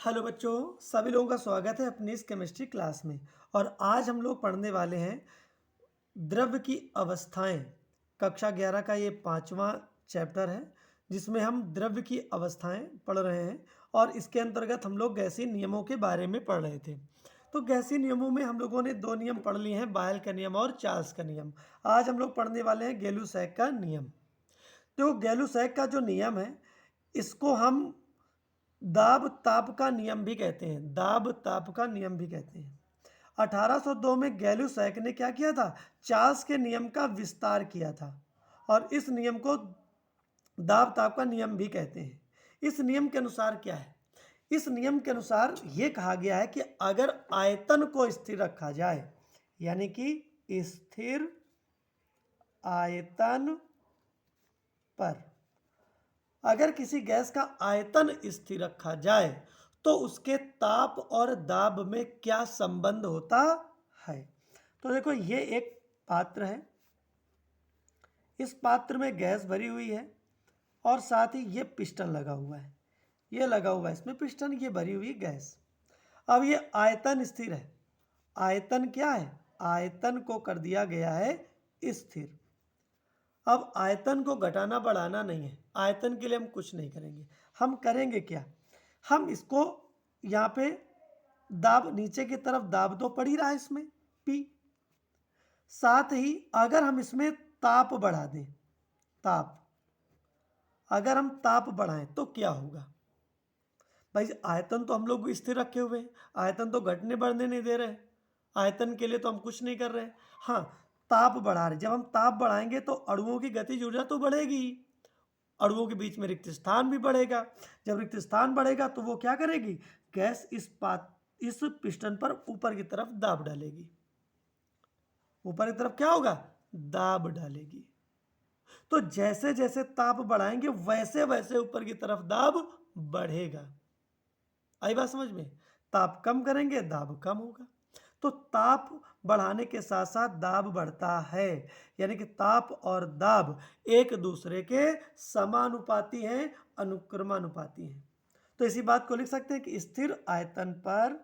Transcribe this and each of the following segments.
Hello बच्चों, सभी लोगों का स्वागत है अपनी इस केमिस्ट्री क्लास में। और आज हम लोग पढ़ने वाले हैं द्रव्य की अवस्थाएं। कक्षा 11 का ये 5वां चैप्टर है जिसमें हम द्रव्य की अवस्थाएं पढ़ रहे हैं। और इसके अंतर्गत हम लोग गैसीय नियमों के बारे में पढ़ रहे थे। तो गैसीय नियमों में हम लोगों ने दो नियम पढ़ लिए हैं, बायल का नियम और चार्ल्स का नियम। आज हम लोग पढ़ने वाले हैं गैलू-सैक का नियम। तो गैलू-सैक का जो नियम है, इसको हम दाब ताप का नियम भी कहते हैं। दाब ताप का नियम भी कहते हैं। 1802 में गैलू-सैक ने क्या किया था? चार्ल्स के नियम का विस्तार किया था और इस नियम को दाब ताप का नियम भी कहते हैं। इस नियम के अनुसार क्या है? इस नियम के अनुसार ये कहा गया है कि अगर आयतन को स्थिर रखा जाए, यानी कि स्थिर आयतन पर अगर किसी गैस का आयतन स्थिर रखा जाए तो उसके ताप और दाब में क्या संबंध होता है। तो देखो, ये एक पात्र है। इस पात्र में गैस भरी हुई है और साथ ही ये पिस्टन लगा हुआ है। ये लगा हुआ है इसमें पिस्टन, ये भरी हुई गैस। अब ये आयतन स्थिर है। आयतन क्या है? आयतन को कर दिया गया है स्थिर। अब आयतन को घटाना बढ़ाना नहीं है। आयतन के लिए हम कुछ नहीं करेंगे। हम करेंगे क्या? हम इसको यहाँ पे दाब, नीचे की तरफ दाब तो पड़ ही रहा है इसमें P। साथ ही अगर हम इसमें ताप बढ़ा दें, ताप, अगर हम ताप बढ़ाएं तो क्या होगा? भाई, आयतन तो हम लोग स्थिर रखे हुए हैं, आयतन तो घटने बढ़ने नहीं दे रहे। आयतन के लिए तो हम कुछ नहीं कर रहे हैं। हाँ, ताप बढ़ा रहे। जब हम ताप बढ़ाएंगे तो अणुओं की गतिज ऊर्जा तो बढ़ेगी ही। अणुओं के बीच में रिक्त स्थान भी बढ़ेगा। जब रिक्त स्थान बढ़ेगा तो वो क्या करेगी? गैस इस पिस्टन पर ऊपर की तरफ दाब डालेगी। ऊपर की तरफ क्या होगा? दाब डालेगी। तो जैसे जैसे ताप बढ़ाएंगे वैसे वैसे ऊपर की तरफ दाब बढ़ेगा। आई बात समझ में? ताप कम करेंगे, दाब कम होगा। तो ताप बढ़ाने के साथ साथ दाब बढ़ता है, यानी कि ताप और दाब एक दूसरे के समानुपाती हैं, अनुक्रमानुपाती हैं। तो इसी बात को लिख सकते हैं कि स्थिर आयतन पर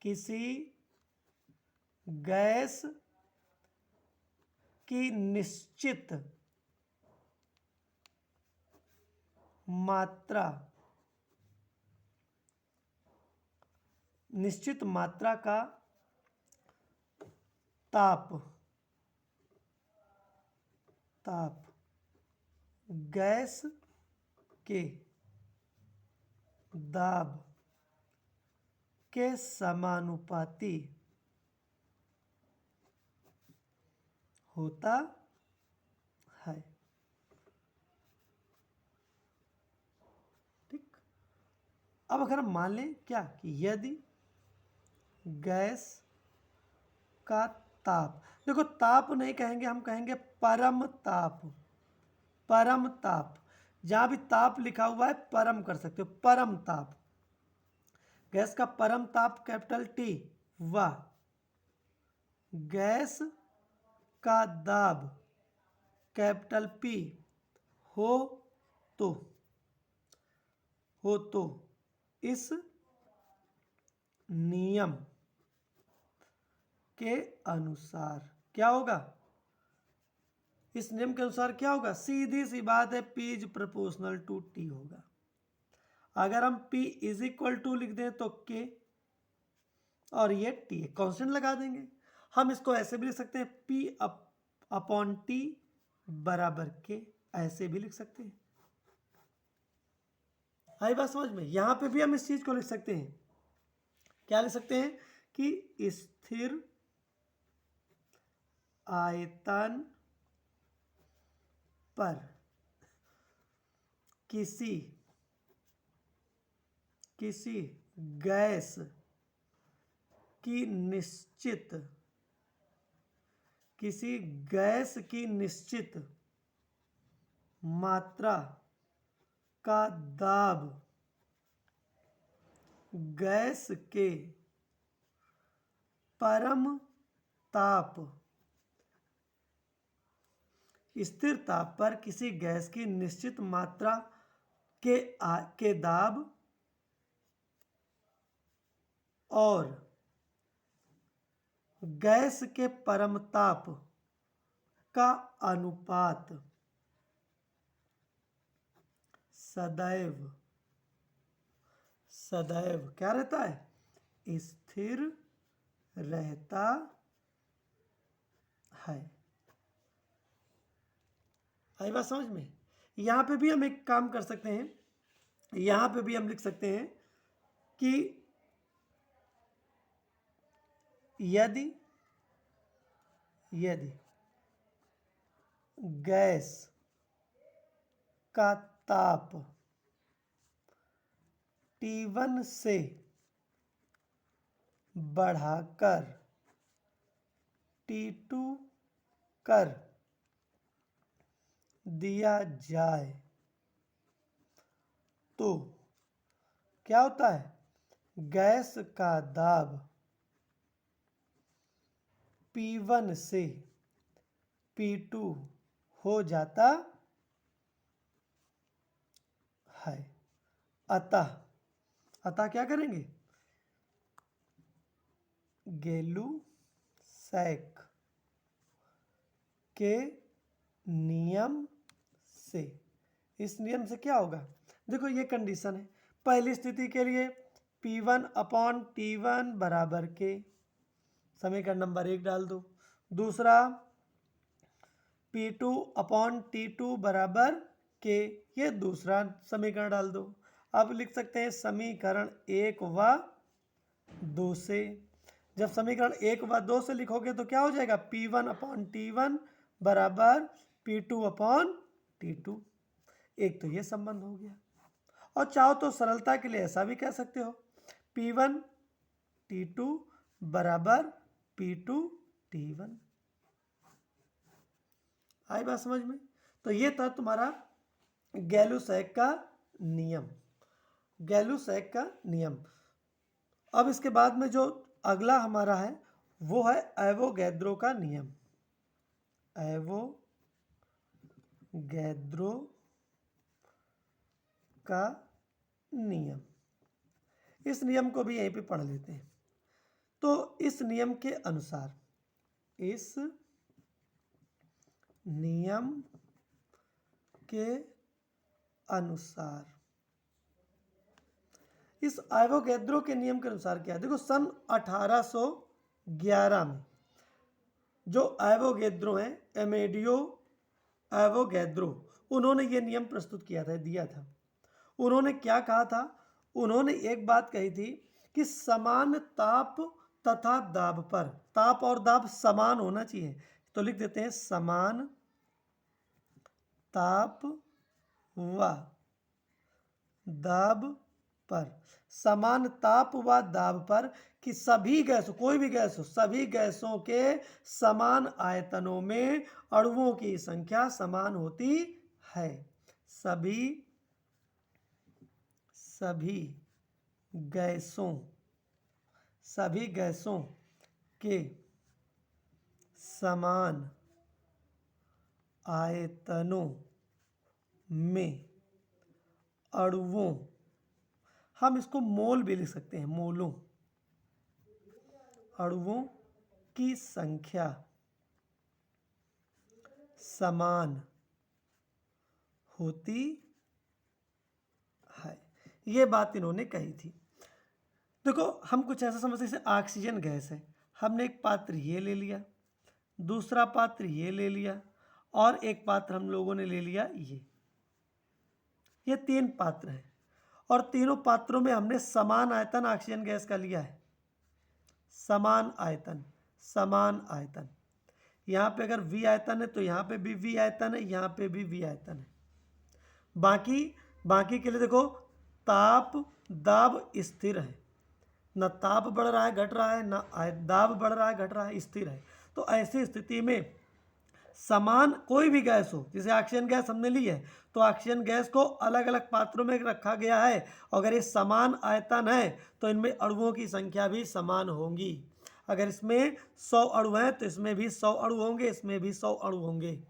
किसी गैस की निश्चित मात्रा का ताप गैस के दाब के समानुपाती होता है। ठीक। अब अगर हम मान लें क्या कि यदि गैस का ताप, देखो ताप नहीं कहेंगे, हम कहेंगे परम ताप। परम ताप, जहां भी ताप लिखा हुआ है परम कर सकते हो, परम ताप। गैस का परम ताप कैपिटल T व गैस का दाब कैपिटल P हो तो इस नियम के अनुसार क्या होगा? इस नियम के अनुसार क्या होगा? सीधी सी बात है, P is proportional to T होगा। अगर हम P इज इक्वल टू लिख दें तो K और ये T कांस्टेंट लगा देंगे। हम इसको ऐसे भी लिख सकते हैं, P अपॉन T बराबर K, ऐसे भी लिख सकते हैं। आई बात समझ में? यहां पे भी हम इस चीज को लिख सकते हैं। क्या लिख सकते हैं? कि स्थिर आयतन पर किसी गैस की निश्चित मात्रा का दाब गैस के परम ताप, स्थिर ताप पर किसी गैस की निश्चित मात्रा के दाब और गैस के परमताप का अनुपात सदैव सदैव क्या रहता है? स्थिर रहता है। आई बात समझ में? यहां पे भी हम एक काम कर सकते हैं, यहां पे भी हम लिख सकते हैं कि यदि गैस का ताप T1 से बढ़ाकर T2 कर दिया जाए तो क्या होता है? गैस का दाब P1 से P2 हो जाता है। अतः क्या करेंगे? गैलू-सैक के नियम से, इस नियम से क्या होगा? देखो ये कंडीशन है, पहली स्थिति के लिए P1/T1 बराबर के, समीकरण नंबर 1 डाल दो। दूसरा P2/T2 बराबर के, ये दूसरा समीकरण डाल दो। अब लिख सकते हैं समीकरण 1 व 2 से। जब समीकरण 1 व 2 से लिखोगे तो क्या हो जाएगा? P1/T1 बराबर P2/T2। एक तो ये संबंध हो गया, और चाहो तो सरलता के लिए ऐसा भी कह सकते हो, P1/T2 बराबर P2/T1। आई बात समझ में? तो ये था तुम्हारा गैलू-सैक का नियम, गैलू-सैक का नियम। अब इसके बाद में जो अगला हमारा है वो है एवोगैद्रो का नियम। एवोगैद्रो का नियम, इस नियम को भी यहीं पे पढ़ लेते हैं। तो इस नियम के अनुसार, इस नियम के अनुसार, इस एवोगैद्रो के नियम के अनुसार क्या है? देखो सन 1811 में जो एवोगैद्रो हैं, एमेडियो एवोगैद्रो, उन्होंने ये नियम प्रस्तुत किया था, दिया था। उन्होंने क्या कहा था? उन्होंने एक बात कही थी कि समान ताप तथा दाब पर, ताप और दाब समान होना चाहिए, तो लिख देते हैं समान ताप व दाब पर, समान ताप व दाब पर कि सभी गैसों, कोई भी गैस हो, सभी गैसों के समान आयतनों में अणुओं की संख्या समान होती है। सभी गैसों के समान आयतनों में अणुओं, हम इसको मोल भी लिख सकते हैं, मोलों, अणुओं की संख्या समान होती है। ये बात इन्होंने कही थी। देखो हम कुछ ऐसा समझते हैं, जैसे ऑक्सीजन गैस है, हमने एक पात्र ये ले लिया, दूसरा पात्र ये ले लिया, और एक पात्र हम लोगों ने ले लिया ये 3 पात्र हैं, और तीनों पात्रों में हमने समान आयतन ऑक्सीजन गैस का लिया है। समान आयतन, यहाँ पे अगर V आयतन है तो यहाँ पे भी V आयतन है, यहाँ पे भी V आयतन है। बाकी के लिए देखो ताप दाब स्थिर है, न ताप बढ़ रहा है घट रहा है, न दाब बढ़ रहा है घट रहा है, स्थिर है। तो ऐसी स्थिति में समान कोई भी गैस हो, जैसे ऑक्सीजन गैस हमने ली है, तो ऑक्सीजन गैस को अलग अलग पात्रों में रखा गया है, अगर ये समान आयतन है तो इनमें अणुओं की संख्या भी समान होंगी। अगर इसमें 100 अणु हैं तो इसमें भी 100 अणु होंगे, इसमें भी 100 अणु होंगे,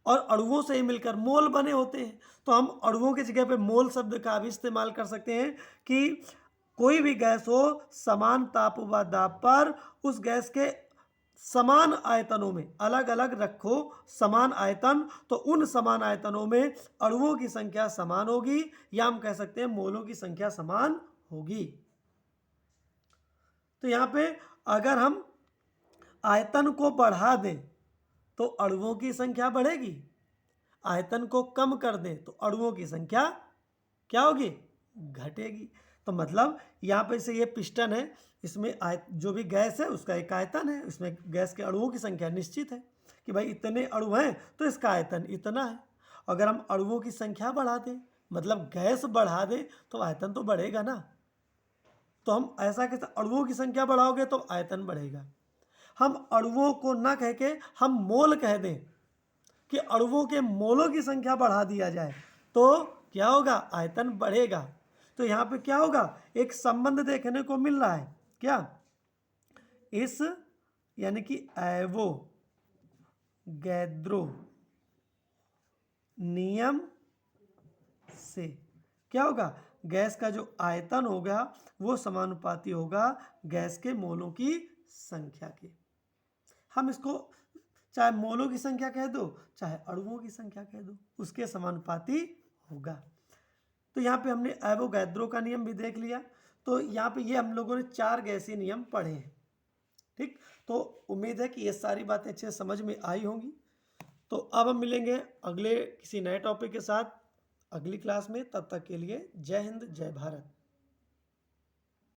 और अणुओं से ही मिलकर मोल बने होते हैं। तो हम अणुओं की जगह पे मोल शब्द का भी इस्तेमाल कर सकते हैं कि कोई भी गैस हो, समान ताप व दाब पर उस गैस के समान आयतनों में अलग अलग रखो समान आयतन, तो उन समान आयतनों में अणुओं की संख्या समान होगी, या हम कह सकते हैं मोलों की संख्या समान होगी। तो यहां पे अगर हम आयतन को बढ़ा दें तो अणुओं की संख्या बढ़ेगी, आयतन को कम कर दें तो अणुओं की संख्या क्या होगी, घटेगी। तो मतलब यहाँ पे से ये पिस्टन है, इसमें जो भी गैस है उसका एक आयतन है, इसमें गैस के अणुओं की संख्या निश्चित है कि भाई इतने अणु हैं तो इसका आयतन इतना है। अगर हम अणुओं की संख्या बढ़ा दें, मतलब गैस बढ़ा दें, तो आयतन तो बढ़ेगा ना। तो हम ऐसा कहते अणुओं की संख्या बढ़ाओगे तो आयतन बढ़ेगा। हम अणुओं को ना कह के हम मोल कह दें कि अणुओं के मोलों की संख्या बढ़ा दिया जाए तो क्या होगा, आयतन बढ़ेगा। तो यहाँ पे क्या होगा, एक संबंध देखने को मिल रहा है, क्या, इस यानी कि एवोगैद्रो नियम से क्या होगा, गैस का जो आयतन होगा वो समानुपाती होगा गैस के मोलों की संख्या के। हम इसको चाहे मोलों की संख्या कह दो चाहे अणुओं की संख्या कह दो, उसके समानुपाती होगा। तो यहाँ पे हमने एवोगैद्रो का नियम भी देख लिया। तो यहाँ पे ये हम लोगों ने 4 गैसीय नियम पढ़े हैं। ठीक, तो उम्मीद है कि ये सारी बातें अच्छे से समझ में आई होंगी। तो अब हम मिलेंगे अगले किसी नए टॉपिक के साथ अगली क्लास में। तब तक के लिए जय हिंद जय भारत।